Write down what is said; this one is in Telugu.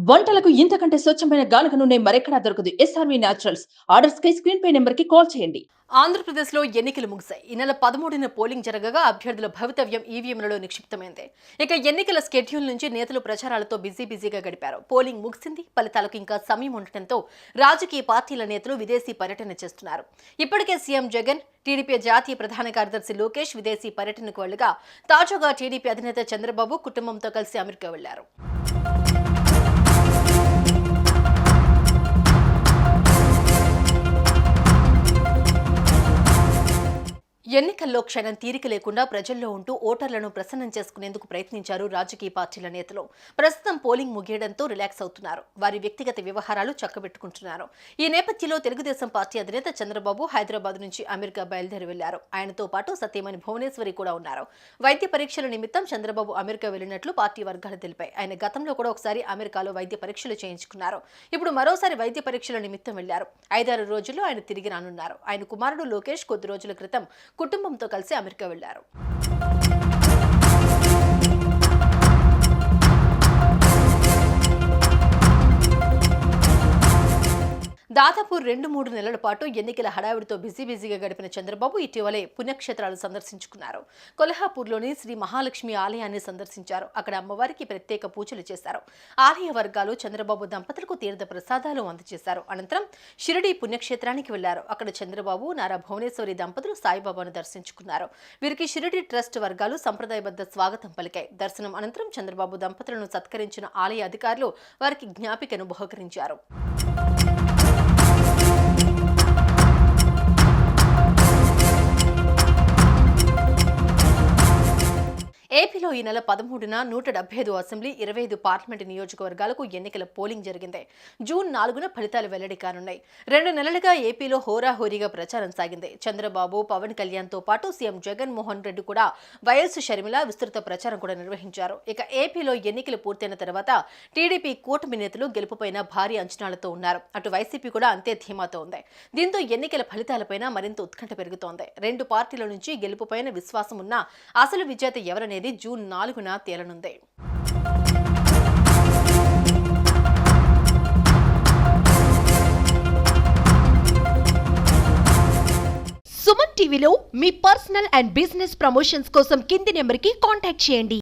వంటలకు ఇంతకంటే స్వచ్ఛమైన గానుగ నూనె మరెక్కడా దొరకదు. SRV naturals. ఆర్డర్స్ కై స్క్రీన్ పై నెంబర్ కి కాల్ చేయండి. ఆంధ్రప్రదేశ్లో ఎన్నికలు ముగిశాయి. ఈ నెల 13న పోలింగ్ జరగగా అభ్యర్థుల భవితవ్యం ఈవీఎంలలో నిక్షిప్తమైంది. ఇక ఎన్నికల స్కెడ్యూల్ నుంచి నేతలు ప్రచారాలతో బిజీగా గడిపారు. పోలింగ్ ముగిసింది. ఫలితాలకు ఇంకా సమయం ఉండటంతో రాజకీయ పార్టీల నేతలు విదేశీ పర్యటన చేస్తున్నారు. ఇప్పటికే సీఎం జగన్, టీడీపీ జాతీయ ప్రధాన కార్యదర్శి లోకేష్ విదేశీ పర్యటనకు వెళ్లగా తాజాగా టీడీపీ అధినేత చంద్రబాబు కుటుంబంతో కలిసి అమెరికా వెళ్లారు. ఎన్నికల్లో క్షణం తీరిక లేకుండా ప్రజల్లో ఉంటూ ఓటర్లను ప్రసన్నం చేసుకునేందుకు ప్రయత్నించారు రాజకీయ పార్టీల నేతలు. ప్రస్తుతం పోలింగ్ ముగియడంతో రిలాక్స్ అవుతున్నారు. వారి వ్యక్తిగత వ్యవహారాలు చక్కబెట్టుకుంటున్నారు. ఈ నేపథ్యంలో తెలుగుదేశం పార్టీ అధినేత చంద్రబాబు హైదరాబాద్ నుంచి అమెరికా బయలుదేరి వెళ్లారు. ఆయనతో పాటు సతీమణి భువనేశ్వరి కూడా ఉన్నారు. వైద్య పరీక్షల నిమిత్తం చంద్రబాబు అమెరికా వెళ్లినట్లు పార్టీ వర్గాలు తెలిపాయి. ఆయన గతంలో కూడా ఒకసారి అమెరికాలో వైద్య పరీక్షలు చేయించుకున్నారు. ఇప్పుడు మరోసారి వైద్య పరీక్షల నిమిత్తం వెళ్లారు. 5-6 రోజుల్లో ఆయన తిరిగి రానున్నారు. ఆయన కుమారుడు లోకేష్ కొద్ది రోజుల క్రితం కుటుంబంతో కలిసి అమెరికా వెళ్లారు. దాదాపు 2-3 నెలల పాటు ఎన్నికల హడావిడితో బిజీగా గడిపిన చంద్రబాబు ఇటీవలే పుణ్యక్షేత్రాలు సందర్శించుకున్నారు. కొల్హాపూర్లోని శ్రీ మహాలక్ష్మి ఆలయాన్ని సందర్శించారు. అక్కడ అమ్మవారికి ప్రత్యేక పూజలు చేశారు. ఆలయ వర్గాలు చంద్రబాబు దంపతులకు తీర్థ ప్రసాదాలు అందజేశారు. అనంతరం షిరిడి పుణ్యక్షేత్రానికి వెళ్లారు. అక్కడ చంద్రబాబు, నారా భువనేశ్వరి దంపతులు సాయిబాబాను దర్శించుకున్నారు. వీరికి షిరిడి ట్రస్ట్ వర్గాలు సంప్రదాయబద్ధ స్వాగతం పలికాయి. దర్శనం అనంతరం చంద్రబాబు దంపతులను సత్కరించిన ఆలయ అధికారులు వారికి జ్ఞాపికను బహుకరించారు. ఏపీలో ఈ నెల 13న 175 అసెంబ్లీ, 25 పార్లమెంటు నియోజకవర్గాలకు ఎన్నికల పోలింగ్ జరిగింది. జూన్ 4న ఫలితాలు వెల్లడి కానున్నాయి. 2 నెలలుగా ఏపీలో హోరాహోరీగా ప్రచారం సాగింది. చంద్రబాబు, పవన్ కళ్యాణ్తో పాటు సీఎం జగన్మోహన్ రెడ్డి కూడా వైఎస్ షర్మిల విస్తృత ప్రచారం కూడా నిర్వహించారు. ఇక ఏపీలో ఎన్నికలు పూర్తయిన తర్వాత టీడీపీ కూటమి నేతలు గెలుపుపైన భారీ అంచనాలతో ఉన్నారు. అటు వైసీపీ కూడా అంతే ధీమాతో ఉంది. దీంతో ఎన్నికల ఫలితాలపైన మరింత ఉత్కంఠ పెరుగుతోంది. 2 పార్టీల నుంచి గెలుపుపైన విశ్వాసం ఉన్నా అసలు విజేత ఎవరనేది జూన్ 4న తేలనుంది. సుమన్ టీవీలో మీ పర్సనల్ అండ్ బిజినెస్ ప్రమోషన్స్ కోసం కింది నెంబర్కి కాంటాక్ట్ చేయండి.